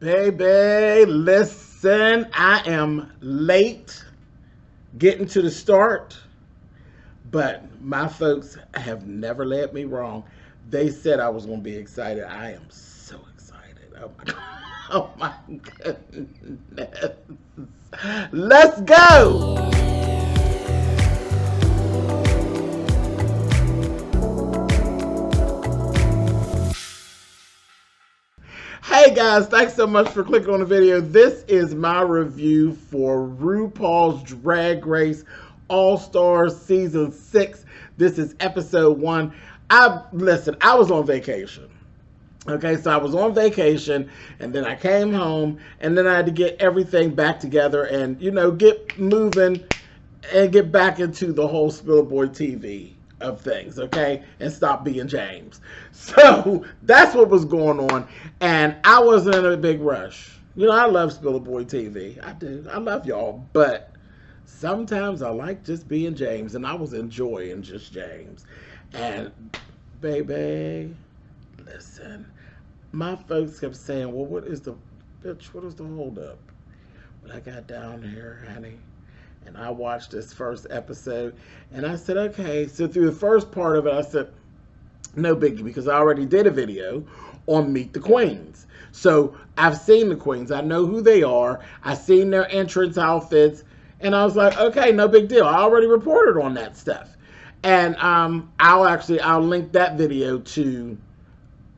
Baby, listen, I am late getting to the start, but my folks have never led me wrong. They said I was going to be excited. I am so excited. Oh my God. Oh my goodness. Let's go. Hey guys, thanks so much for clicking on the video. This is my review for RuPaul's Drag Race All-Stars Season 6. This is episode 1. I was on vacation. Okay, so I was on vacation and then I came home and then I had to get everything back together and, get moving and get back into the whole Spillitboy TV of things, okay, and stop being James. So that's what was going on, and I wasn't in a big rush. I love Spillitboy TV. I do. I love y'all, but sometimes I like just being James, and I was enjoying just James. And baby, listen, my folks kept saying, well, what is the hold up? But I got down here, honey, and I watched this first episode, and I said, okay. So through the first part of it, I said, no biggie, because I already did a video on Meet the Queens. So I've seen the queens. I know who they are. I've seen their entrance outfits, and I was like, okay, no big deal. I already reported on that stuff. And I'll link that video to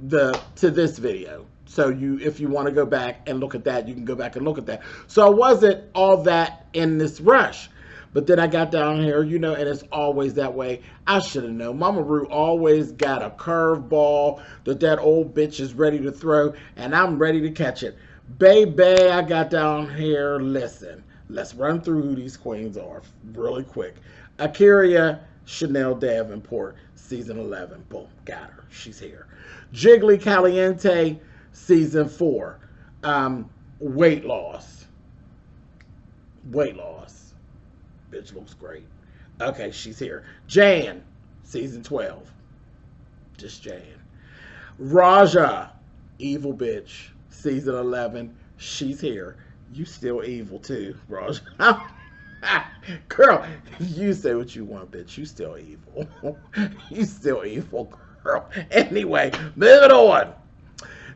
this video. So if you want to go back and look at that, you can go back and look at that. So I wasn't all that in this rush. But then I got down here, and it's always that way. I should have known. Mama Ru always got a curveball that old bitch is ready to throw, and I'm ready to catch it. Baby, I got down here. Listen, let's run through who these queens are really quick. Akira Chanel Davenport, season 11. Boom, got her. She's here. Jiggly Caliente, season 4. Weight loss. Bitch looks great. Okay, she's here. Jan, season 12. Just Jan. Raja, evil bitch, season 11. She's here. You still evil too, Raja. Girl, you say what you want, bitch. You still evil. You still evil, girl. Anyway, moving on.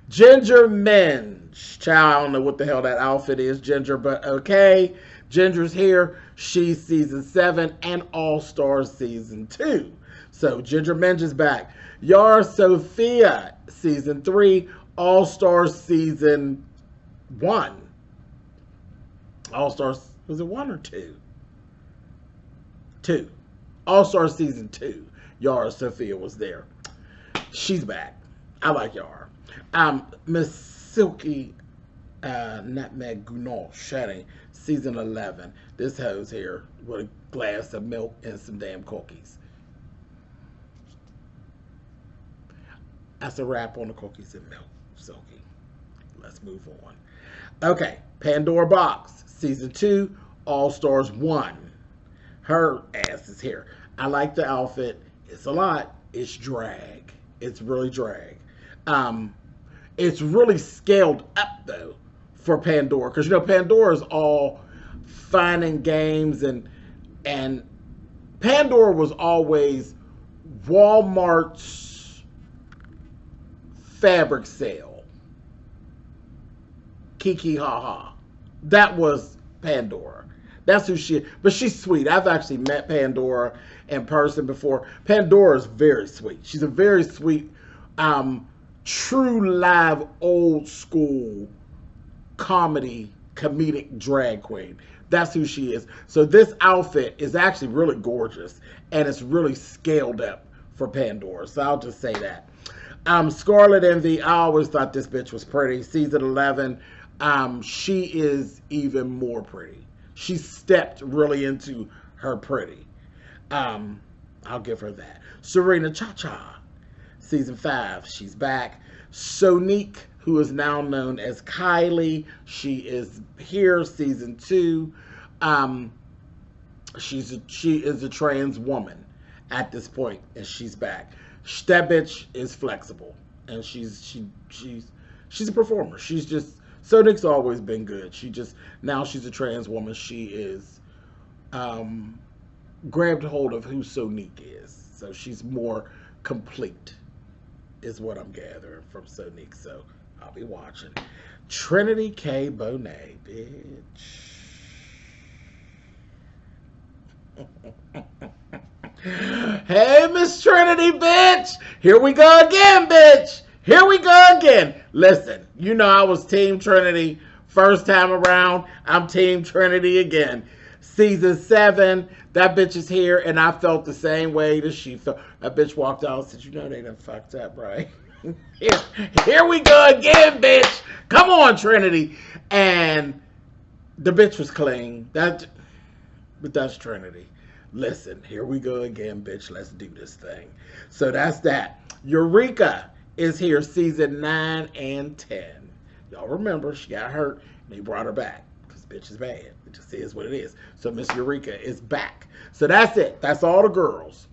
Ginger Minge. Child, I don't know what the hell that outfit is, Ginger, but okay. Ginger's here. She's season 7 and All-Stars season 2. So Ginger Minge is back. Yara Sophia, season 3. All-Stars season 1. All-Stars, was it 1 or 2? 2. All-Stars season 2. Yara Sophia was there. She's back. I like Yara. Miss Silky Nutmeg Gounoche, season 11. This hoe's here with a glass of milk and some damn cookies. That's a wrap on the cookies and milk, Silky. Let's move on. Okay, Pandora Box, season 2, All-Stars 1. Her ass is here. I like the outfit. It's a lot. It's drag. It's really drag. It's really scaled up, though, for Pandora. Because, Pandora's all fun and games. And Pandora was always Walmart's fabric sale. Kiki ha. That was Pandora. That's who she is. But she's sweet. I've actually met Pandora in person before. Pandora's very sweet. She's a very sweet, true live old school comedic drag queen. That's who she is. So this outfit is actually really gorgeous, and it's really scaled up for Pandora. So I'll just say that. Scarlet Envy, I always thought this bitch was pretty. Season 11, she is even more pretty. She stepped really into her pretty. I'll give her that. Serena Cha-Cha, season 5, she's back. Sonique, who is now known as Kylie, she is here, season 2. She is a trans woman at this point, and she's back. That bitch is flexible, and she's a performer. She's just Sonic's always been good. Now she's a trans woman. She is grabbed hold of who Sonique is. So she's more complete, is what I'm gathering from Sonique. So I'll be watching. Trinity K. Bonet, bitch. Hey, Miss Trinity, bitch. Here we go again, bitch. Here we go again. Listen, you know I was Team Trinity first time around. I'm Team Trinity again. Season 7, that bitch is here, and I felt the same way that she felt. That bitch walked out and said, you know they done fucked up, right? Here we go again, bitch. Come on, Trinity. And the bitch was clean. But that's Trinity. Listen, here we go again, bitch. Let's do this thing. So that's that. Eureka is here season 9 and 10. Y'all remember she got hurt and they brought her back because bitch is bad. It just is what it is. So Miss Eureka is back. So that's it. That's all the girls.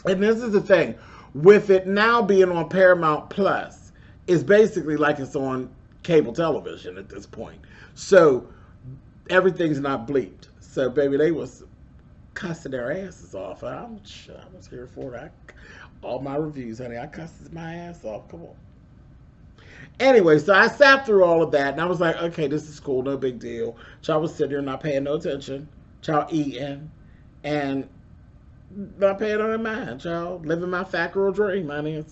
And this is the thing. With it now being on Paramount Plus, it's basically like it's on cable television at this point. So everything's not bleeped. So baby, they was cussing their asses off. I was here for it. All my reviews, honey, I cussed my ass off. Come on. Anyway, so I sat through all of that, and I was like, okay, this is cool, no big deal. Child was sitting here not paying no attention. Child eating, and not paying no mind. Child living my fat girl dream, honey.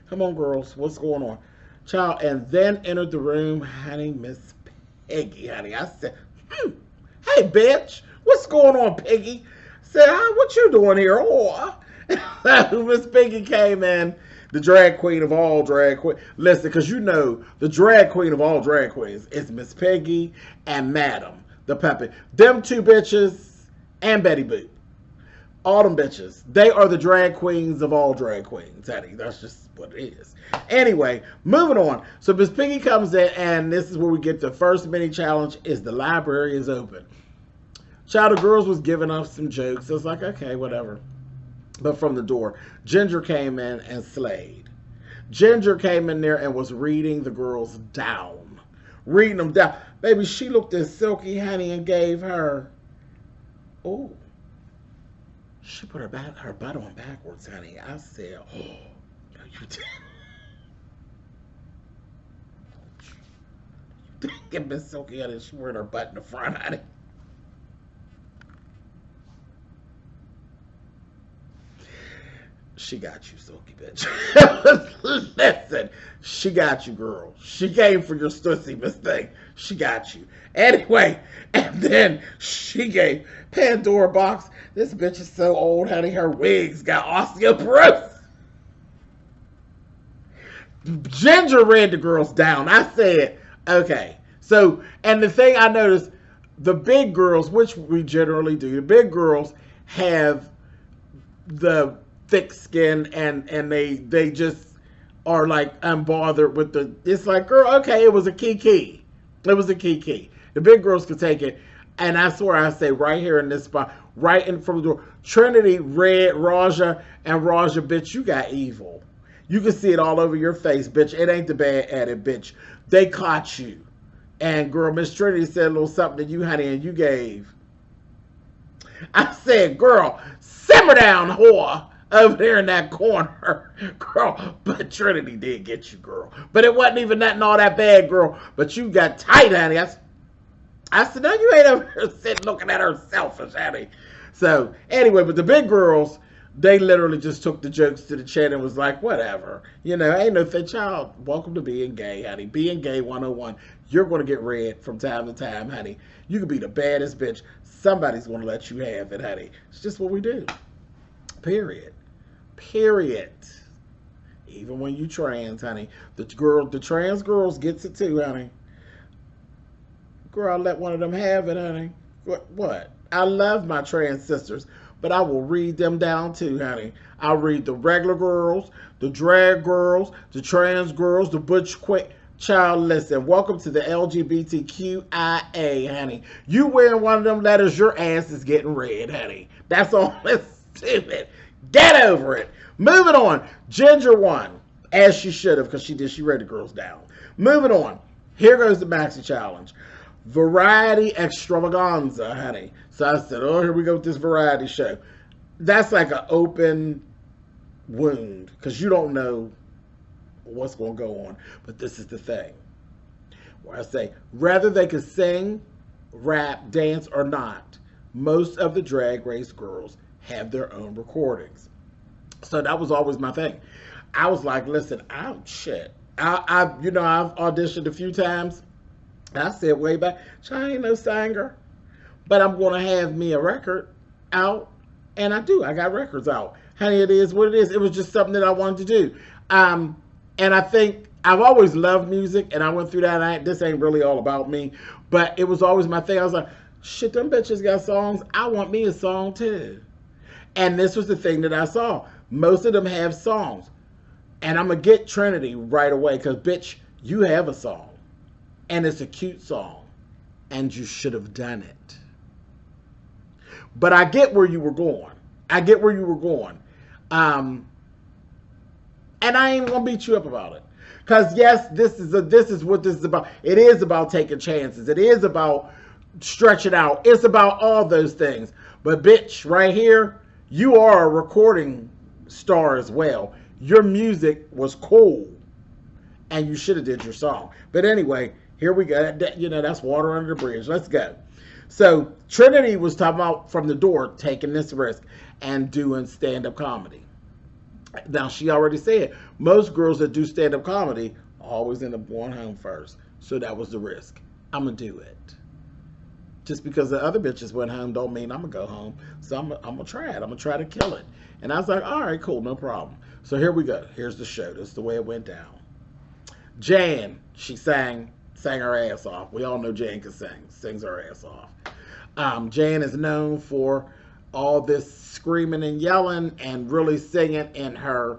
Come on, girls, what's going on? Child, and then entered the room, honey, Miss Peggy, honey. I said, hey, bitch. What's going on, Piggy? I said, what you doing here? Oh, Miss Piggy came in, the drag queen of all drag queens. Listen, because you know the drag queen of all drag queens is Miss Piggy and Madam, the puppet. Them two bitches and Betty Boop. All them bitches. They are the drag queens of all drag queens, honey. That's just what it is. Anyway, moving on. So Miss Piggy comes in, and this is where we get the first mini challenge is the library is open. Child of girls was giving us some jokes. I was like, okay, whatever. But from the door, Ginger came in and slayed. Ginger came in there and was reading the girls down. Reading them down. Baby, she looked at Silky Honey and gave her, oh, she put her butt on backwards, honey. I said, oh, no, you didn't. Get Miss Silky Honey, she wearing her butt in the front, honey. She got you, Silky bitch. Listen, she got you, girl. She came for your stussy, Miss Thing. She got you. Anyway, and then she gave Pandora Box. This bitch is so old, honey. Her wigs got osteoporosis. Ginger read the girls down. I said, okay. So, and the thing I noticed, the big girls, which we generally do, the big girls have the thick skin and they just are like unbothered with the, it's like, girl, okay, it was a kiki. It was a kiki. The big girls could take it. And I swear I say right here in this spot, right in front of the door, Trinity, Red, Raja, and Raja, bitch, you got evil. You can see it all over your face, bitch. It ain't the bad at it, bitch. They caught you. And girl, Miss Trinity said a little something to you, honey, and you gave. I said, girl, simmer down, whore. Over there in that corner, girl. But Trinity did get you, girl. But it wasn't even nothing all that bad, girl. But you got tight, honey. I said, no, you ain't over here sitting looking at her selfish, honey. So, anyway, but the big girls, they literally just took the jokes to the chin and was like, whatever. You know, ain't no fit, child. Welcome to being gay, honey. Being gay 101. You're going to get read from time to time, honey. You can be the baddest bitch. Somebody's going to let you have it, honey. It's just what we do. Period. Period. Even when you trans, honey. The trans girls gets it too, honey. Girl, I'll let one of them have it, honey. What? I love my trans sisters, but I will read them down too, honey. I'll read the regular girls, the drag girls, the trans girls, the butch quick. Child, listen, welcome to the LGBTQIA, honey. You wearing one of them letters, your ass is getting read, honey. That's all. Let's do it. Get over it. Moving on. Ginger won, as she should have, because she read the girls down. Moving on. Here goes the maxi challenge. Variety extravaganza, honey. So I said, oh, here we go with this variety show. That's like an open wound because you don't know what's going to go on. But this is the thing where I say, whether they could sing, rap, dance, or not, most of the Drag Race girls have their own recordings. So that was always my thing. I was like, listen, I've auditioned a few times. I said way back, I ain't no singer, but I'm going to have me a record out, and I do. I got records out. Honey, it is what it is. It was just something that I wanted to do. And I think I've always loved music, and I went through that. This ain't really all about me, but it was always my thing. I was like, shit, them bitches got songs. I want me a song too. And this was the thing that I saw. Most of them have songs. And I'm going to get Trinity right away because, bitch, you have a song. And it's a cute song. And you should have done it. But I get where you were going. And I ain't going to beat you up about it. Because, yes, this is what this is about. It is about taking chances. It is about stretching out. It's about all those things. But, bitch, right here, you are a recording star as well. Your music was cool. And you should have did your song. But anyway, here we go. That's water under the bridge. Let's go. So Trinity was talking about from the door, taking this risk and doing stand-up comedy. Now, she already said, most girls that do stand-up comedy always end up going home first. So that was the risk. I'm going to do it. Just because the other bitches went home don't mean I'm going to go home. So I'm going to try it. I'm going to try to kill it. And I was like, all right, cool, no problem. So here we go. Here's the show. This is the way it went down. Jan, she sang her ass off. We all know Jan can sing. Sings her ass off. Jan is known for all this screaming and yelling and really singing in her,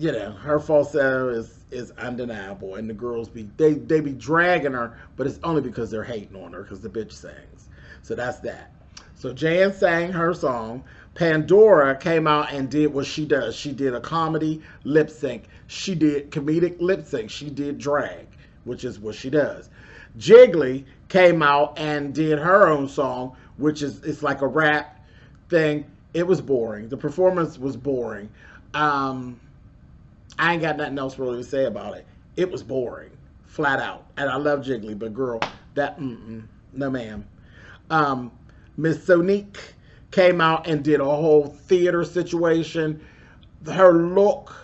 her falsetto is undeniable. And the girls they be dragging her, but it's only because they're hating on her because the bitch sings. So that's that. So Jan sang her song. Pandora came out and did what she does. She did a comedy lip sync. She did comedic lip sync. She did drag, which is what she does. Jiggly came out and did her own song, which it's like a rap thing. It was boring. The performance was boring. I ain't got nothing else really to say about it. It was boring, flat out. And I love Jiggly, but girl, that no ma'am. Miss Sonique came out and did a whole theater situation. Her look,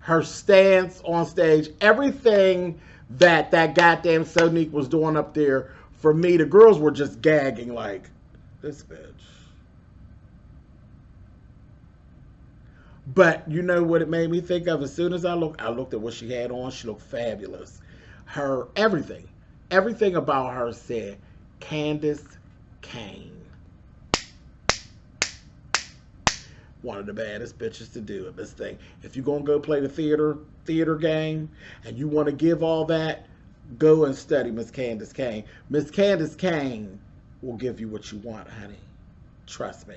her stance on stage, everything that goddamn Sonique was doing up there, for me, the girls were just gagging like, this bitch. But you know what it made me think of? As soon as I looked at what she had on. She looked fabulous. Her, everything about her said, Candace Kane. One of the baddest bitches to do it. This thing. If you're going to go play the theater game and you want to give all that, go and study Miss Candace Kane. Miss Candace Kane will give you what you want, honey. Trust me.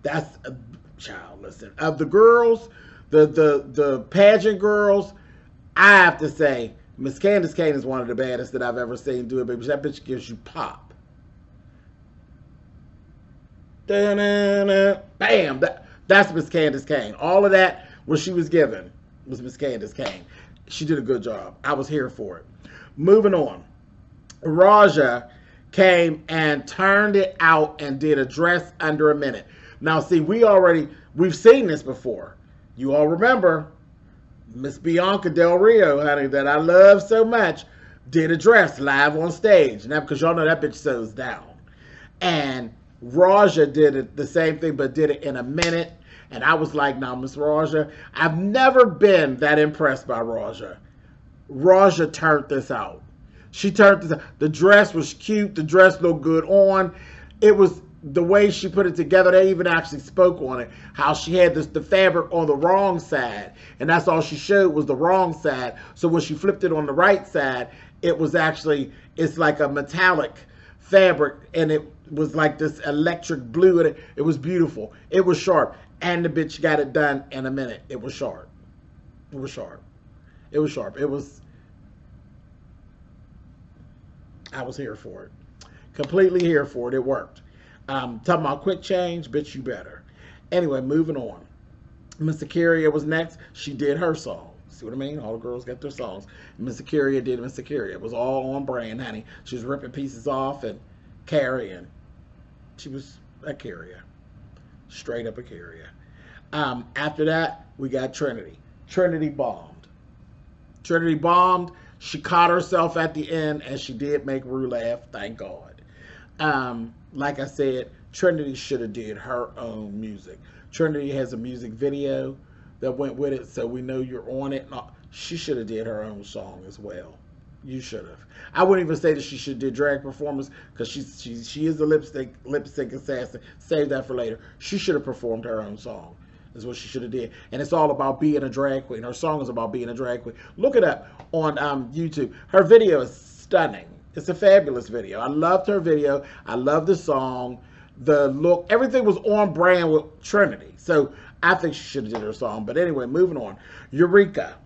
That's a child. Listen, of the girls, the pageant girls, I have to say Miss Candace Kane is one of the baddest that I've ever seen do it, baby. That bitch gives you pop. Da-na-na. Bam! That's Miss Candace Kane. All of that, what she was given, was Miss Candace Kane. She did a good job. I was here for it. Moving on. Raja came and turned it out and did a dress under a minute. Now, see, we've seen this before. You all remember Miss Bianca Del Rio, honey, that I love so much, did a dress live on stage. Now, because y'all know that bitch sews down. And Raja did it the same thing, but did it in a minute. And I was like, now, Miss Raja, I've never been that impressed by Raja. Raja turned this out. She turned this out. The dress was cute. The dress looked good on. It was the way she put it together. They even actually spoke on it. How she had the fabric on the wrong side. And that's all she showed was the wrong side. So when she flipped it on the right side, it was actually, it's like a metallic fabric. And it was like this electric blue. And it was beautiful. It was sharp. And the bitch got it done in a minute. It was sharp. It was sharp. It was sharp. It was, I was here for it. Completely here for it. It worked. Talking about quick change, bitch, you better. Anyway, moving on. Miss Acaria was next. She did her song. See what I mean? All the girls got their songs. Miss Acaria did Miss Acaria. It was all on brand, honey. She was ripping pieces off and carrying. She was Acaria. Straight up Acaria. After that, we got Trinity. Trinity bombed. Trinity bombed. She caught herself at the end, and she did make Rue laugh. Thank God. Like I said, Trinity should have did her own music. Trinity has a music video that went with it, so we know you're on it. No, she should have did her own song as well. You should have. I wouldn't even say that she should did drag performance, because she is a lip sync assassin. Save that for later. She should have performed her own song. Is what she should have did. And it's all about being a drag queen. Her song is about being a drag queen. Look it up on YouTube. Her video is stunning. It's a fabulous video. I loved her video. I love the song, the look. Everything was on brand with Trinity. So I think she should have did her song. But anyway, moving on. Eureka.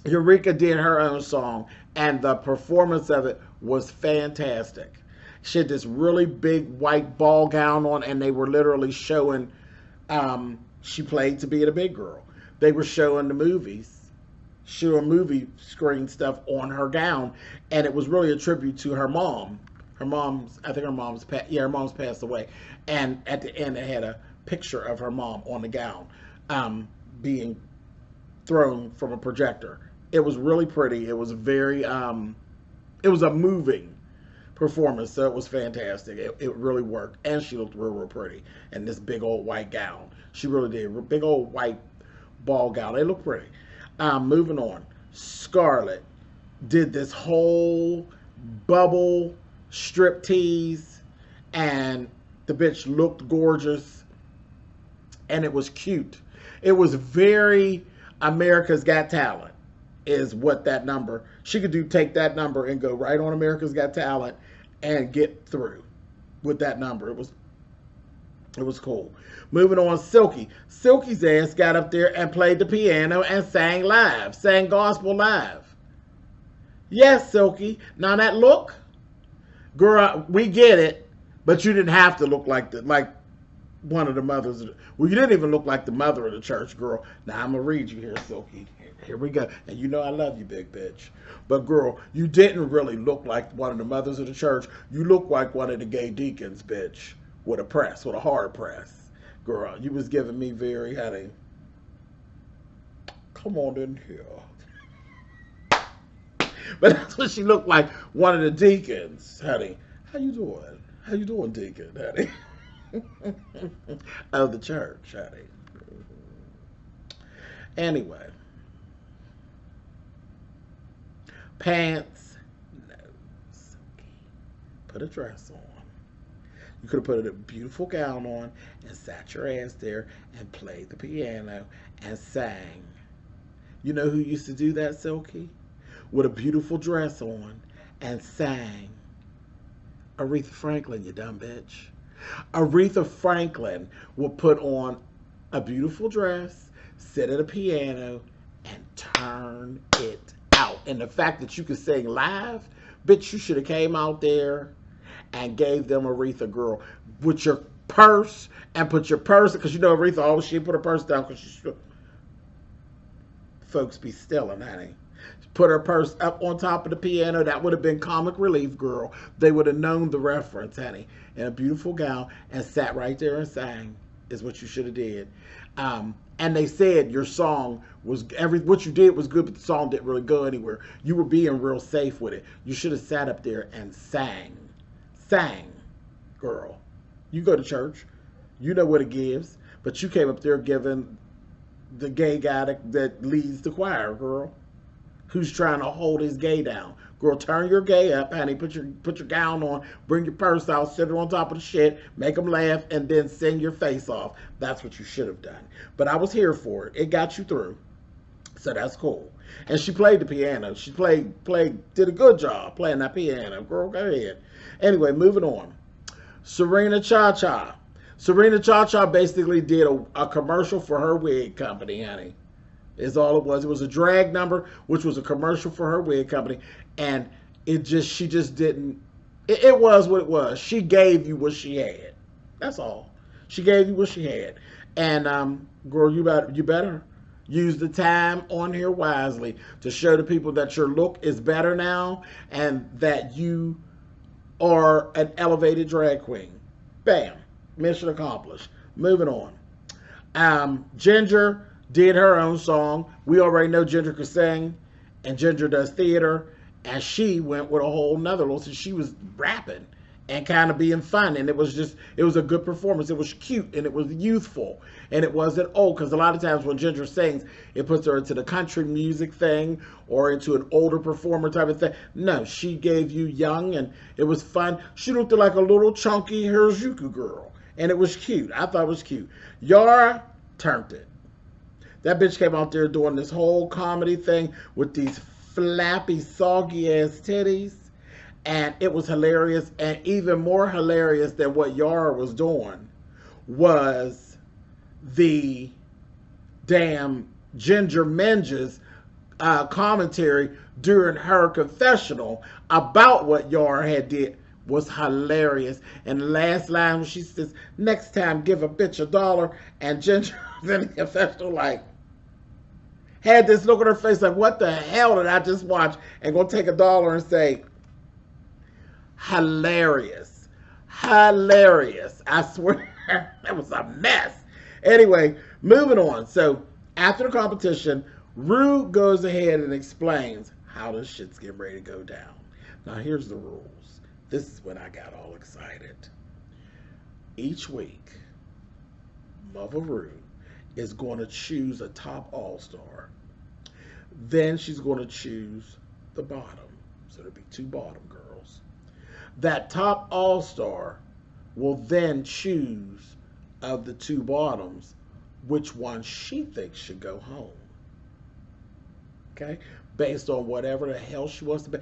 Eureka did her own song, and the performance of it was fantastic. She had this really big white ball gown on, and they were literally showing, she played to be a big girl. They were showing the movies, showing movie screen stuff on her gown, and it was really a tribute to her mom. Her mom's, I think her mom's passed away, and at the end it had a picture of her mom on the gown, being thrown from a projector. It was really pretty. It was very, it was a moving performance, so it was fantastic. It really worked, and she looked real pretty in this big old white gown. She really did. Big old white ball gown. They look pretty. Moving on. Scarlett did this whole bubble strip tease, and the bitch looked gorgeous, and it was cute. It was very America's Got Talent is what that number. She could take that number and go right on America's Got Talent and get through with that number. It was cool. Moving on, Silky. Silky's ass got up there and played the piano and sang live. Sang gospel live. Yes, Silky. Now that look, girl, we get it, but you didn't have to look like one of the mothers. Well, you didn't even look like the mother of the church, girl. Now I'm gonna read you here, Silky. Here we go. And you know I love you, big bitch. But girl, you didn't really look like one of the mothers of the church. You look like one of the gay deacons, bitch. With a press, with a hard press. Girl, you was giving me very, honey. Come on in here. But that's what she looked like, one of the deacons, honey. How you doing? How you doing, deacon, honey? Of the church, honey. Anyway. Pants. No. Put a dress on. You could have put a beautiful gown on and sat your ass there and played the piano and sang. You know who used to do that, Silky? With a beautiful dress on and sang. Aretha Franklin, you dumb bitch. Aretha Franklin would put on a beautiful dress, sit at a piano, and turn it out. And the fact that you could sing live, bitch, you should have came out there and gave them Aretha, girl, with your purse, and put your purse, because you know Aretha always, she put her purse down because she folks be stealing, honey. Put her purse up on top of the piano. That would have been comic relief, girl. They would have known the reference, honey. In a beautiful gown, and sat right there and sang, is what you should have did. And they said your song was, what you did was good, but the song didn't really go anywhere. You were being real safe with it. You should have sat up there and sang. Sang, girl. You go to church. You know what it gives. But you came up there giving the gay guy that leads the choir, girl. Who's trying to hold his gay down. Girl, turn your gay up, honey. Put your gown on. Bring your purse out. Sit it on top of the shit. Make them laugh. And then sing your face off. That's what you should have done. But I was here for it. It got you through. So that's cool. And she played the piano. She did a good job playing that piano. Girl, go ahead. Anyway, moving on. Serena Cha-Cha. Serena Cha-Cha basically did a commercial for her wig company, honey. is all it was. It was a drag number, which was a commercial for her wig company, and she just didn't. It was what it was. She gave you what she had. That's all. She gave you what she had, and girl, you better use the time on here wisely to show the people that your look is better now and that you are an elevated drag queen. Bam, mission accomplished. Moving on. Ginger did her own song. We already know Ginger could sing, and Ginger does theater, and she went with a whole nother little. So she was rapping and kind of being fun, and it was a good performance. It was cute, and it was youthful, and it wasn't old, because a lot of times when Ginger sings, it puts her into the country music thing or into an older performer type of thing. No, she gave you young, and it was fun. She looked like a little chunky Harajuku girl, and it was cute. I thought it was cute. Yara turned it. That bitch came out there doing this whole comedy thing with these flappy, soggy ass titties. And it was hilarious. And even more hilarious than what Yara was doing was the damn Ginger Minge's commentary during her confessional about what Yara had did was hilarious. And the last line when she says, "Next time give a bitch $1," and Ginger was in the confessional like, had this look on her face like, what the hell did I just watch? And gonna take $1 and say, hilarious. Hilarious. I swear, that was a mess. Anyway, moving on. So, after the competition, Ru goes ahead and explains how this shit's getting ready to go down. Now, here's the rules. This is when I got all excited. Each week, Mother Ru is going to choose a top all-star. Then she's going to choose the bottom. So there'll be 2 bottom girls. That top all-star will then choose of the 2 bottoms which one she thinks should go home. Okay? Based on whatever the hell she wants to be.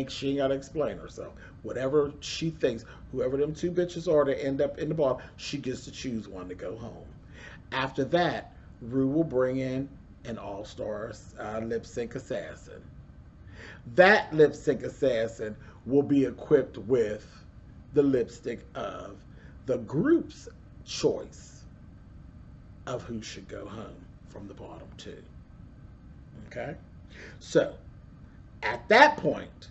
She ain't got to explain herself. Whatever she thinks, whoever them 2 bitches are that end up in the bottom, she gets to choose one to go home. After that, Ru will bring in an all-star lip sync assassin. That lip sync assassin will be equipped with the lipstick of the group's choice of who should go home from the bottom 2. Okay? So, at that point,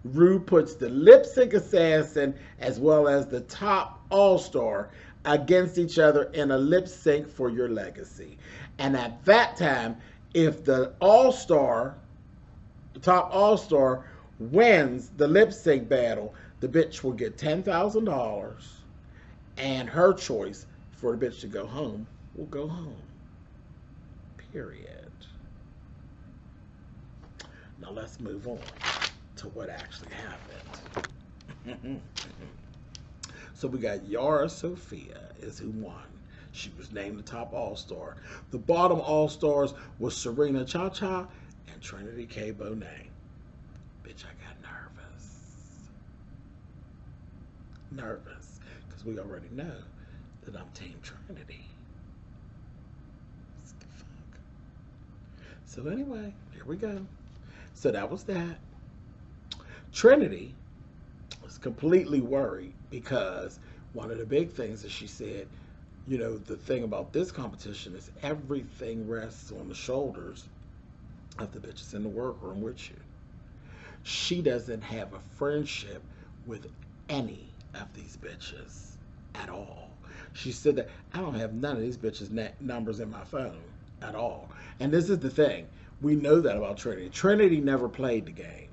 Ru puts the lip sync assassin as well as the top all-star against each other in a lip sync for your legacy. And at that time, if the top all-star wins the lip sync battle, the bitch will get $10,000, and her choice for the bitch to go home will go home. Period. Now let's move on to what actually happened. So we got Yara Sophia is who won. She was named the top all-star. The bottom all-stars was Serena Cha-Cha and Trinity K. Bonet. Bitch, I got nervous. Because we already know that I'm Team Trinity. What the fuck? So anyway, here we go. So that was that. Trinity was completely worried because one of the big things that she said, you know, the thing about this competition is everything rests on the shoulders of the bitches in the workroom with you. She doesn't have a friendship with any of these bitches at all. She said that I don't have none of these bitches' numbers in my phone at all. And this is the thing. We know that about Trinity. Trinity never played the game.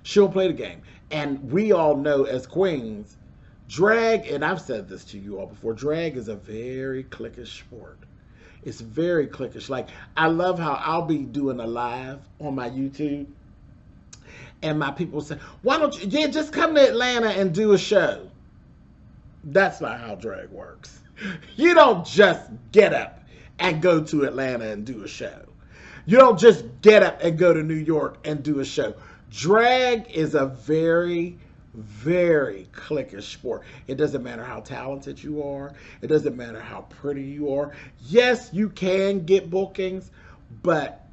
She don't play the game. And we all know as queens, drag, and I've said this to you all before, drag is a very cliquish sport. It's very cliquish. Like, I love how I'll be doing a live on my YouTube, and my people say, why don't you just come to Atlanta and do a show? That's not how drag works. You don't just get up and go to Atlanta and do a show. You don't just get up and go to New York and do a show. Drag is a very, very cliquish sport. It doesn't matter how talented you are. It doesn't matter how pretty you are. Yes, you can get bookings, But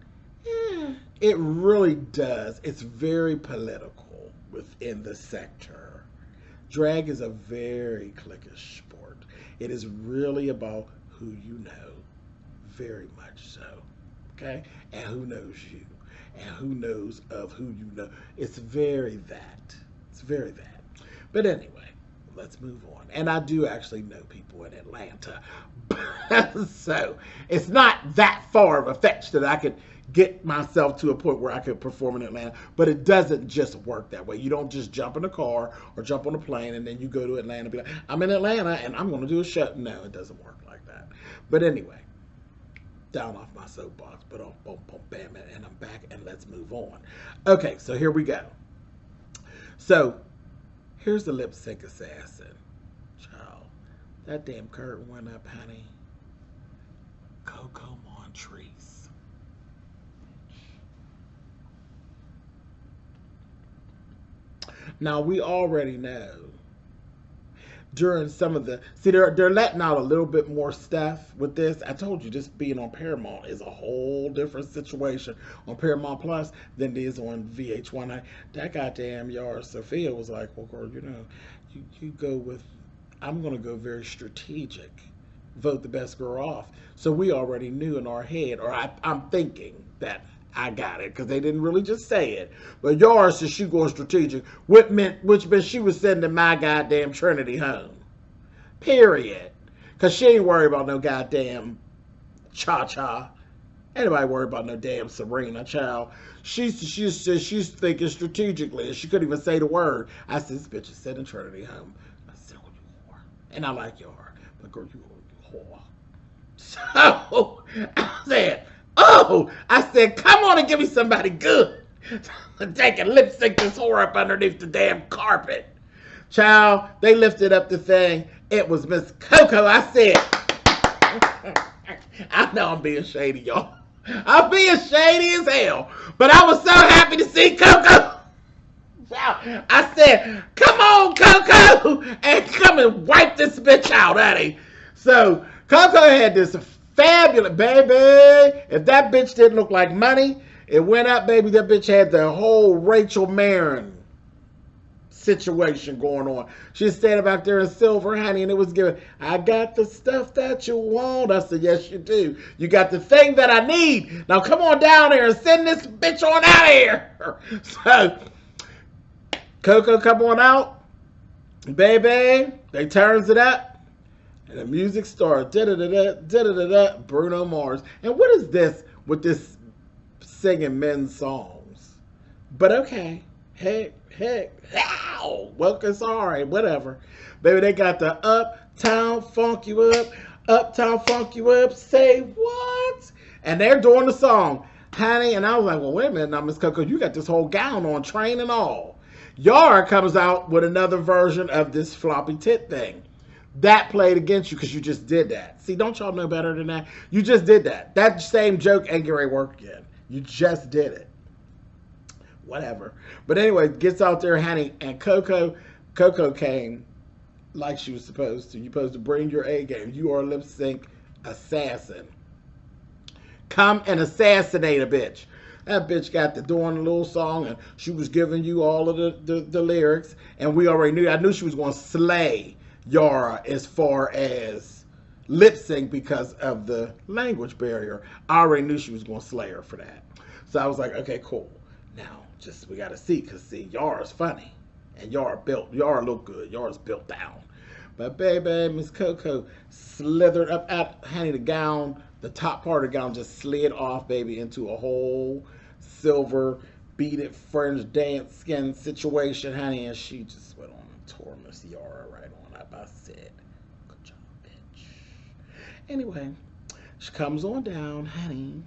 it really does. It's very political within the sector. Drag is a very cliquish sport. It is really about who you know, very much so. Okay? And who knows you. And who knows of who you know. It's very that. It's very that. But anyway, let's move on. And I do actually know people in Atlanta. So it's not that far of a fetch that I could get myself to a point where I could perform in Atlanta. But it doesn't just work that way. You don't just jump in a car or jump on a plane and then you go to Atlanta and be like, I'm in Atlanta and I'm going to do a show. No, it doesn't work like that. But anyway, down off my soapbox, but oh, boom, boom, bam, and I'm back, and let's move on. Okay, so here we go. So here's the lip sync assassin. Child, that damn curtain went up, honey. Coco Montrese. Now we already know during some of the, see, they're letting out a little bit more stuff with this. I told you, just being on Paramount is a whole different situation on Paramount Plus than it is on VH1. That goddamn Yara Sophia was like, well, girl, you know, you go with, I'm going to go very strategic. Vote the best girl off. So we already knew in our head, or I'm thinking that I got it, because they didn't really just say it. But Yara said she going strategic, which meant she was sending my goddamn Trinity home. Period. Because she ain't worried about no goddamn Cha-Cha. Anybody worried about no damn Serena, child. She's thinking strategically, and she couldn't even say the word. I said, this bitch is sending Trinity home. I said, oh, you whore. And I like Yara, but girl, you whore. So, I said, oh, I said, come on and give me somebody good. Take and lip sync this whore up underneath the damn carpet. Child, they lifted up the thing. It was Miss Coco. I said, I know I'm being shady, y'all. I'm being shady as hell. But I was so happy to see Coco. Child, I said, come on, Coco, and come and wipe this bitch out, honey. So, Coco had this fabulous, baby. If that bitch didn't look like money, it went up, baby. That bitch had the whole Rachel Marin situation going on. She's standing back there in silver, honey, and it was giving, I got the stuff that you want. I said, yes, you do. You got the thing that I need. Now come on down here and send this bitch on out of here. So, Coco come on out. Baby, they turns it up. And the music starts, da-da-da-da, Bruno Mars. And what is this with this singing men's songs? But okay, heck, ow, welcome, sorry, whatever. Baby, they got the Uptown Funk You Up, say what? And they're doing the song, honey. And I was like, well, wait a minute now, Miss Coco, you got this whole gown on, train and all. Yara comes out with another version of this floppy tit thing. That played against you because you just did that. See, don't y'all know better than that? You just did that. That same joke ain't gonna work again. You just did it. Whatever. But anyway, gets out there, honey, and Coco came like she was supposed to. You're supposed to bring your A game. You are a lip sync assassin. Come and assassinate a bitch. That bitch got to doing a little song, and she was giving you all of the lyrics, and we already knew. I knew she was going to slay Yara as far as lip sync because of the language barrier. I already knew she was going to slay her for that. So I was like, okay, cool. Now, just we got to see, because see, Yara's funny, and Yara look good. Yara's built down. But baby, Miss Coco slithered up at, honey, the gown, the top part of the gown just slid off, baby, into a whole silver beaded fringe dance skin situation, honey, and she just went on and tore Miss Yara right on up. I said, good job, bitch. Anyway, she comes on down, honey,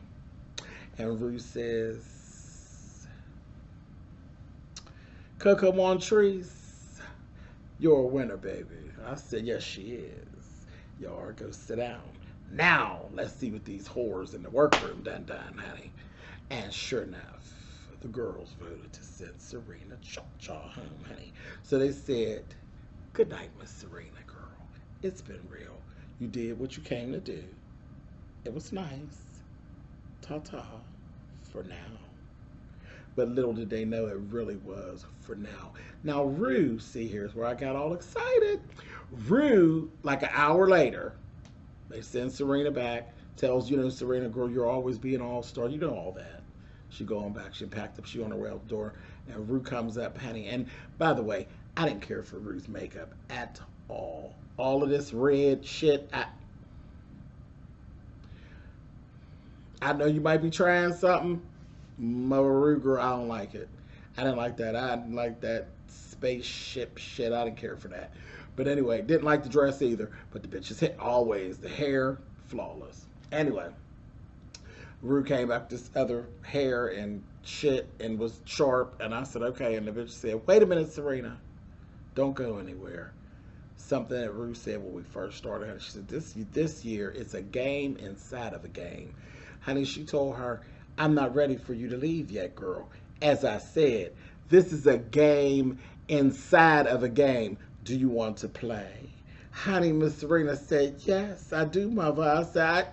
and Rue says, Coco Montrese, you're a winner, baby. I said, yes, she is. Yara, go sit down. Now, let's see what these whores in the workroom done, honey. And sure enough, the girls voted to send Serena Cha-Cha home, honey. So they said, good night, Miss Serena, girl. It's been real. You did what you came to do. It was nice. Ta-ta for now. But little did they know it really was for now. Now, Rue, see, here's where I got all excited. Rue, like an hour later, they send Serena back, tells, Serena, girl, you'll always be an all-star. You know all that. She going back. She packed up. She on her way out the door. And Rue comes up, honey. And by the way, I didn't care for Rue's makeup at all. All of this red shit, I know you might be trying something. Rue, girl, I don't like it. I didn't like that. I didn't like that spaceship shit. I didn't care for that. But anyway, didn't like the dress either. But the bitches hit always. The hair, flawless. Anyway, Rue came back with this other hair and shit and was sharp. And I said, okay. And the bitch said, wait a minute, Serena. Don't go anywhere. Something that Rue said when we first started. She said, this year it's a game inside of a game. Honey, she told her, I'm not ready for you to leave yet, girl. As I said, this is a game inside of a game. Do you want to play? Honey, Miss Serena said, yes, I do, mother. I said,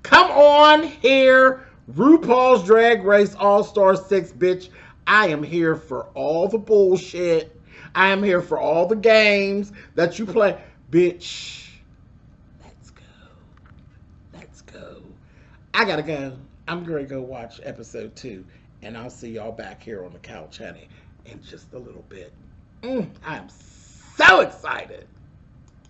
come on here, RuPaul's Drag Race All-Star 6, bitch. I am here for all the bullshit. I am here for all the games that you play. Bitch, let's go. Let's go. I gotta go. I'm gonna go watch episode 2, and I'll see y'all back here on the couch, honey, in just a little bit. I am so excited.